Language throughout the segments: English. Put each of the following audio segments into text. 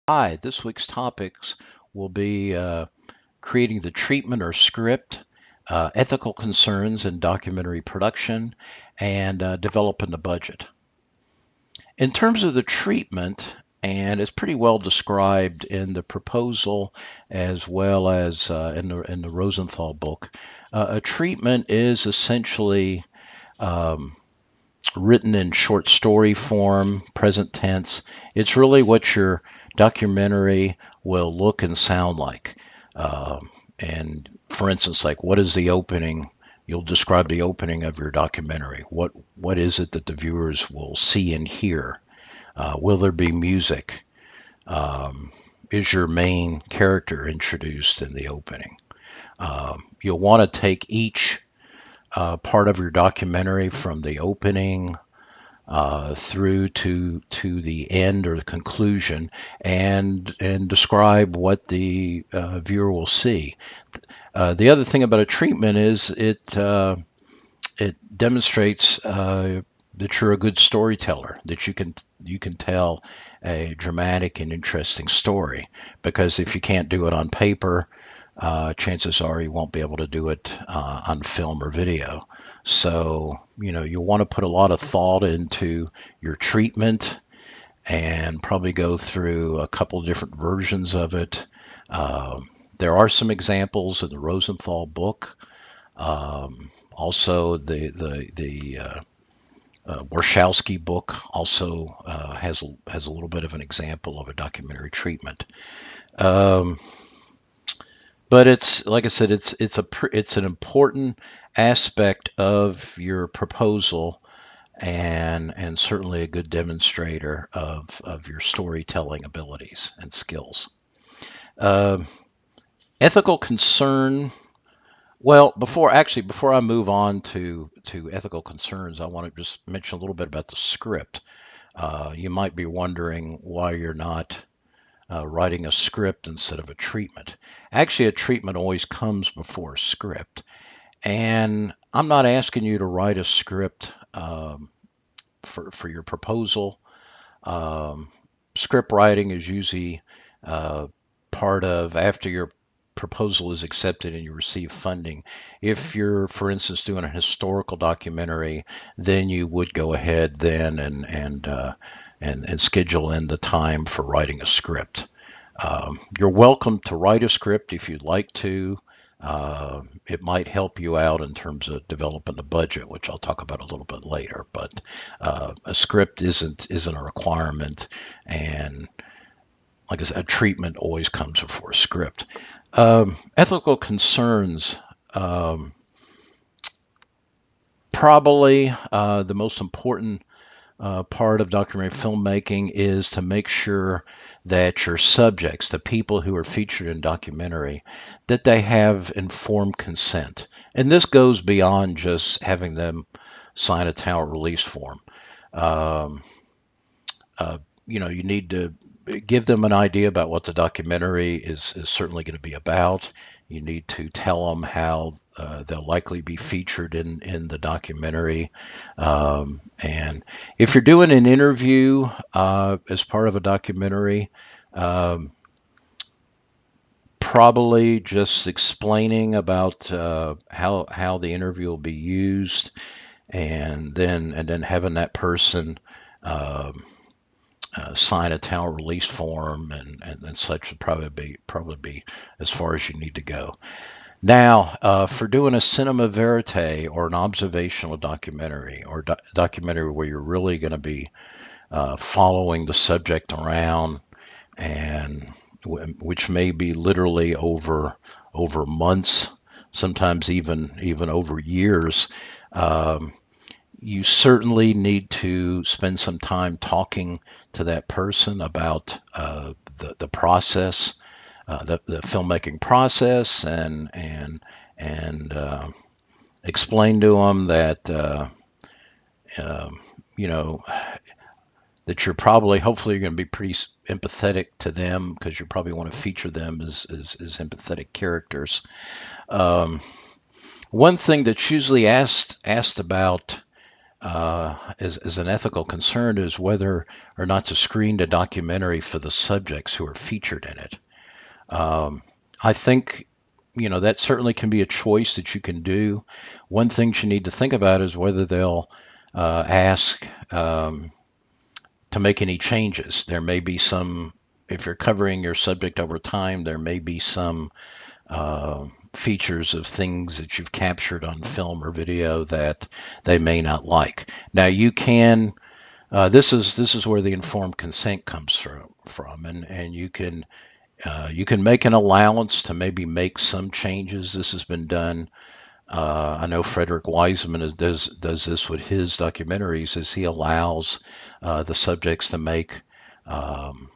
Hi, this week's topics will be creating the treatment or script, ethical concerns in documentary production, and developing the budget. In terms of the treatment, and it's pretty well described in the proposal as well as in the Rosenthal book, a treatment is essentially written in short story form, present tense. It's really what your documentary will look and sound like. And for instance, like what is the opening? You'll describe the opening of your documentary. What is it that the viewers will see and hear? Will there be music? Is your main character introduced in the opening? You'll want to take each part of your documentary from the opening through to the end or the conclusion, and describe what the viewer will see. The other thing about a treatment is it demonstrates that you're a good storyteller, that you can tell a dramatic and interesting story. Because if you can't do it on paper, chances are you won't be able to do it on film or video. So, you'll want to put a lot of thought into your treatment and probably go through a couple different versions of it. There are some examples in the Rosenthal book. Also, the Warshawski book also has a little bit of an example of a documentary treatment. Um, but it's like I said, it's an important aspect of your proposal, and certainly a good demonstrator of your storytelling abilities and skills. Uh, Ethical concern. Well, before I move on to ethical concerns, I want to just mention a little bit about the script. You might be wondering why you're not writing a script instead of a treatment. Actually, a treatment always comes before a script. And I'm not asking you to write a script for your proposal. Um, Script writing is usually uh, part of after your proposal is accepted and you receive funding. If you're, for instance, doing a historical documentary, then you would go ahead then and schedule in the time for writing a script. You're welcome to write a script if you'd like to. It might help you out in terms of developing a budget, which I'll talk about a little bit later. But a script isn't a requirement, and like I said, a treatment always comes before a script. Ethical concerns. Probably the most important part of documentary filmmaking is to make sure that your subjects, the people who are featured in documentary, that they have informed consent. And this goes beyond just having them sign a talent release form. Um, you need to give them an idea about what the documentary is certainly going to be about. You need to tell them how they'll likely be featured in the documentary. And if you're doing an interview as part of a documentary, um, probably just explaining about how the interview will be used, and then having that person um, sign a talent release form and such would probably be as far as you need to go. Now, for doing a cinema verite or an observational documentary or documentary where you're really going to be following the subject around, and which may be literally over months, sometimes even over years. Um, you certainly need to spend some time talking to that person about the process, the filmmaking process, and explain to them that um, you know that you're probably, hopefully, you're going to be pretty empathetic to them, because you probably want to feature them as empathetic characters. Um, One thing that's usually asked about as an ethical concern is whether or not to screen the documentary for the subjects who are featured in it. I think, that certainly can be a choice that you can do. One thing you need to think about is whether they'll ask to make any changes. There may be some, if you're covering your subject over time, there may be some features of things that you've captured on film or video that they may not like. Now you can. This is where the informed consent comes from, and you can make an allowance to maybe make some changes. This has been done. I know Frederick Wiseman does this with his documentaries, as he allows the subjects to make um,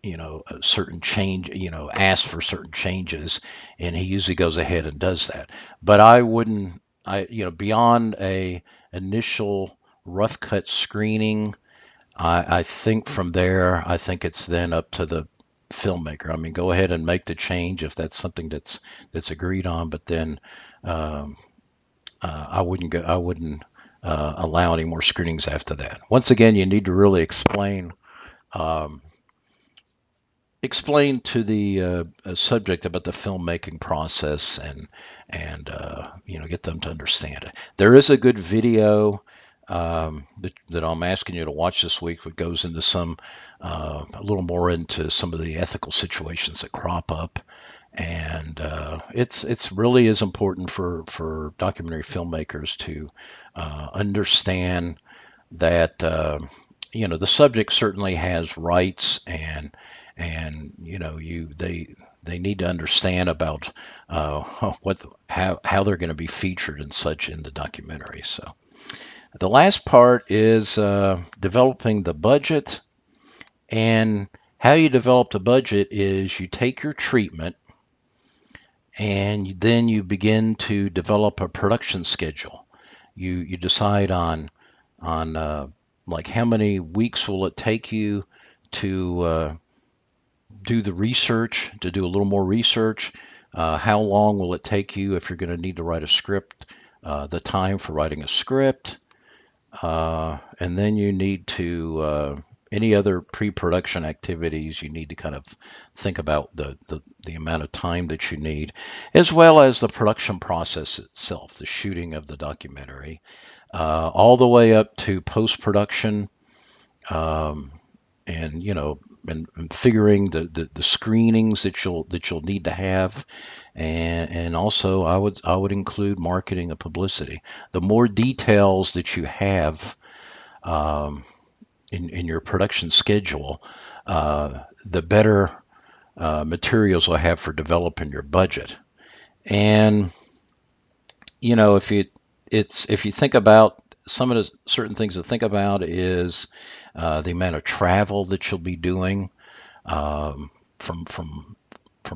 a certain change, ask for certain changes, and he usually goes ahead and does that. But I wouldn't, beyond a initial rough cut screening, I think from there, I think it's then up to the filmmaker. I mean, go ahead and make the change if that's something that's agreed on, but then um, I wouldn't allow any more screenings after that. Once again, you need to really um, explain to the subject about the filmmaking process, and get them to understand it. There is a good video that I'm asking you to watch this week, that goes into some a little more into some of the ethical situations that crop up, and it's really is important for documentary filmmakers to understand that the subject certainly has rights, and they need to understand about what how they're going to be featured and such in the documentary. So the last part is developing the budget. And how you develop the budget is you take your treatment and then you begin to develop a production schedule. You decide on like how many weeks will it take you to do the research, to do a little more research. How long will it take you if you're going to need to write a script, the time for writing a script, and then you need to any other pre-production activities. You need to kind of think about the amount of time that you need, as well as the production process itself, the shooting of the documentary, all the way up to post-production, um, and and figuring the screenings that you'll need to have, and also I would include marketing and publicity. The more details that you have um, in your production schedule, the better materials will have for developing your budget. And if you think about some of the certain things to think about is the amount of travel that you'll be doing, um, from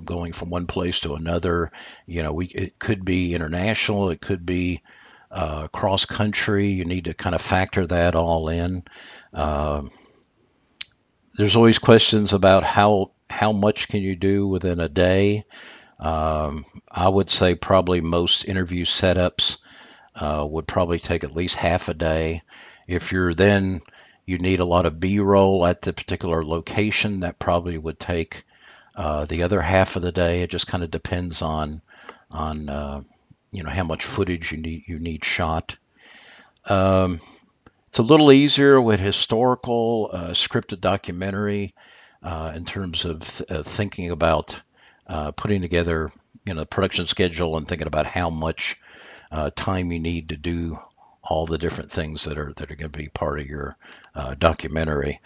going from one place to another. It could be international, it could be cross country. You need to kind of factor that all in. Um, there's always questions about how much can you do within a day. I would say probably most interview setups would probably take at least half a day. If you need a lot of B-roll at the particular location, that probably would take the other half of the day. It just kind of depends on how much footage you need shot. Um, it's a little easier with historical scripted documentary in terms of thinking about putting together the production schedule and thinking about how much time you need to do all the different things that are going to be part of your documentary.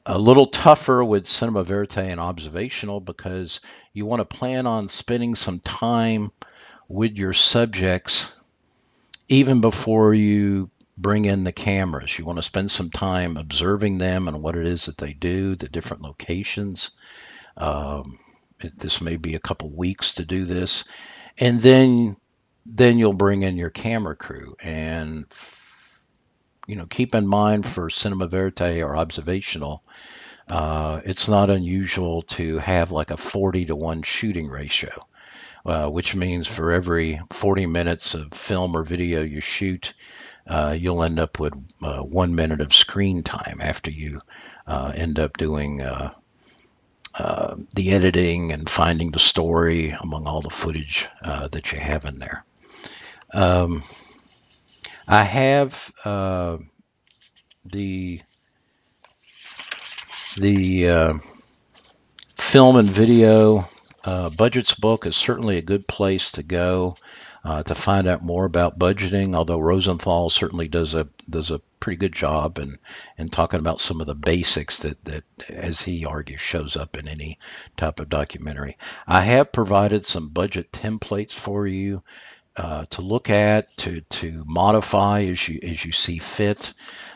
A little tougher with cinema verite and observational, because you want to plan on spending some time with your subjects even before you bring in the cameras. You want to spend some time observing them and what it is that they do, the different locations. Um, this may be a couple weeks to do this, and then you'll bring in your camera crew. And keep in mind, for cinema verite or observational, it's not unusual to have like a 40-to-1 shooting ratio, which means for every 40 minutes of film or video you shoot, you'll end up with 1 minute of screen time after you end up doing the editing and finding the story among all the footage that you have in there. I have the film and video budgets book is certainly a good place to go to find out more about budgeting. Although Rosenthal certainly does a pretty good job in talking about some of the basics that, as he argues, shows up in any type of documentary. I have provided some budget templates for you to look at, to modify as you see fit.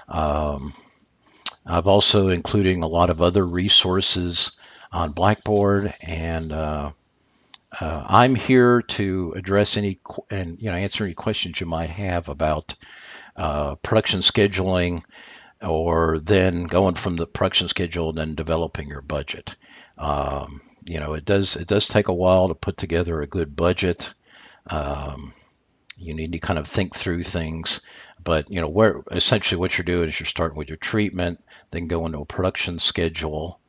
I've also including a lot of other resources on Blackboard, and I'm here to address any and answer any questions you might have about production scheduling, or then going from the production schedule and then developing your budget. It does take a while to put together a good budget. You need to kind of think through things, but where essentially what you're doing is you're starting with your treatment, then go into a production schedule,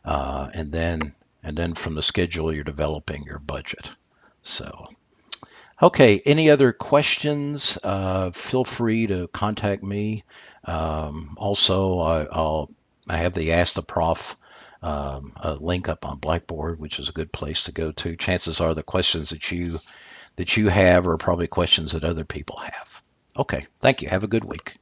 and then from the schedule you're developing your budget. So, okay, any other questions? Feel free to contact me. Also, I have the Ask the Prof link up on Blackboard, which is a good place to go to. Chances are the questions that you have are probably questions that other people have. Okay, thank you. Have a good week.